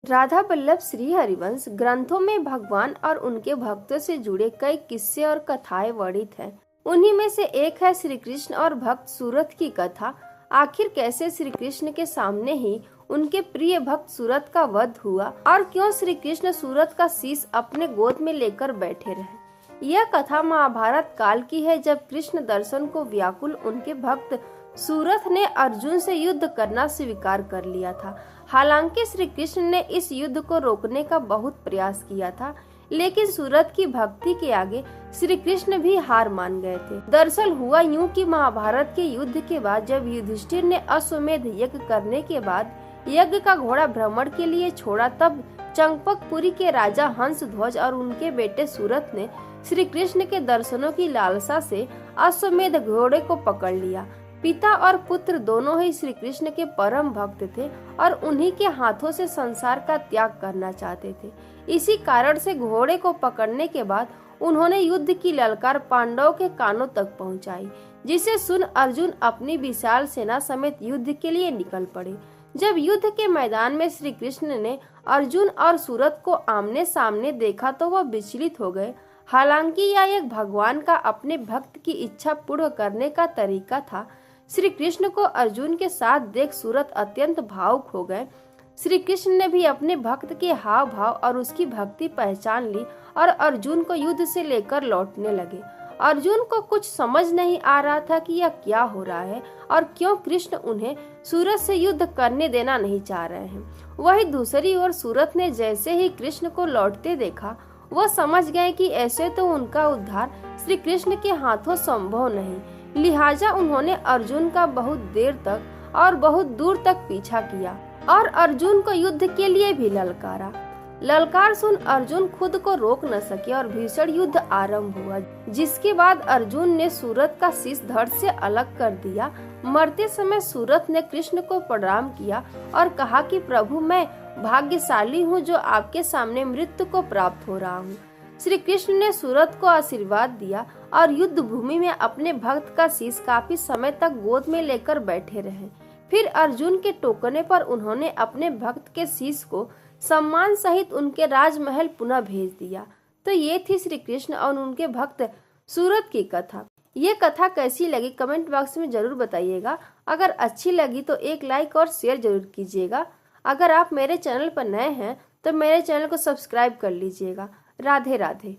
राधा बल्लभ श्री हरिवंश ग्रंथों में भगवान और उनके भक्तों से जुड़े कई किस्से और कथाएं वर्णित हैं। उन्हीं में से एक है श्री कृष्ण और भक्त सूरत की कथा। आखिर कैसे श्री कृष्ण के सामने ही उनके प्रिय भक्त सूरत का वध हुआ और क्यों श्री कृष्ण सूरत का शीश अपने गोद में लेकर बैठे रहे। यह कथा महाभारत काल की है, जब कृष्ण दर्शन को व्याकुल उनके भक्त सूरत ने अर्जुन से युद्ध करना स्वीकार कर लिया था। हालांकि श्री कृष्ण ने इस युद्ध को रोकने का बहुत प्रयास किया था, लेकिन सूरत की भक्ति के आगे श्री कृष्ण भी हार मान गए थे। दरअसल हुआ यूं कि महाभारत के युद्ध के बाद जब युधिष्ठिर ने अश्वमेध यज्ञ करने के बाद यज्ञ का घोड़ा भ्रमण के लिए छोड़ा, तब चंपकपुरी के राजा हंसध्वज और उनके बेटे सूरत ने श्री कृष्ण के दर्शनों की लालसा से अश्वमेध घोड़े को पकड़ लिया। पिता और पुत्र दोनों ही श्री कृष्ण के परम भक्त थे और उन्हीं के हाथों से संसार का त्याग करना चाहते थे। इसी कारण से घोड़े को पकड़ने के बाद उन्होंने युद्ध की ललकार पांडवों के कानों तक पहुंचाई, जिसे सुन अर्जुन अपनी विशाल सेना समेत युद्ध के लिए निकल पड़े। जब युद्ध के मैदान में श्री कृष्ण ने अर्जुन और सूरत को आमने सामने देखा तो वह विचलित हो गए। हालांकि यह एक भगवान का अपने भक्त की इच्छा पूर्ण करने का तरीका था। श्री कृष्ण को अर्जुन के साथ देख सूरत अत्यंत भावुक हो गए। श्री कृष्ण ने भी अपने भक्त के हाव भाव और उसकी भक्ति पहचान ली और अर्जुन को युद्ध से लेकर लौटने लगे। अर्जुन को कुछ समझ नहीं आ रहा था कि यह क्या हो रहा है और क्यों कृष्ण उन्हें सूरत से युद्ध करने देना नहीं चाह रहे हैं। वही दूसरी ओर सूरत ने जैसे ही कृष्ण को लौटते देखा, वह समझ गए कि ऐसे तो उनका उद्धार श्री कृष्ण के हाथों संभव नहीं। लिहाजा उन्होंने अर्जुन का बहुत देर तक और बहुत दूर तक पीछा किया और अर्जुन को युद्ध के लिए भी ललकारा। ललकार सुन अर्जुन खुद को रोक न सके और भीषण युद्ध आरंभ हुआ, जिसके बाद अर्जुन ने सूरत का शीश धड़ से अलग कर दिया। मरते समय सूरत ने कृष्ण को प्रणाम किया और कहा कि प्रभु, मैं भाग्यशाली हूँ जो आपके सामने मृत्यु को प्राप्त हो रहा हूँ। श्री कृष्ण ने सूरत को आशीर्वाद दिया और युद्ध भूमि में अपने भक्त का शीश काफी समय तक गोद में लेकर बैठे रहे। फिर अर्जुन के टोकने पर उन्होंने अपने भक्त के शीश को सम्मान सहित उनके राजमहल पुनः भेज दिया। तो ये थी श्री कृष्ण और उनके भक्त सूरत की कथा। ये कथा कैसी लगी कमेंट बॉक्स में जरूर बताइएगा। अगर अच्छी लगी तो एक लाइक और शेयर जरूर कीजिएगा। अगर आप मेरे चैनल पर नए हैं तो मेरे चैनल को सब्सक्राइब कर लीजिएगा। राधे राधे।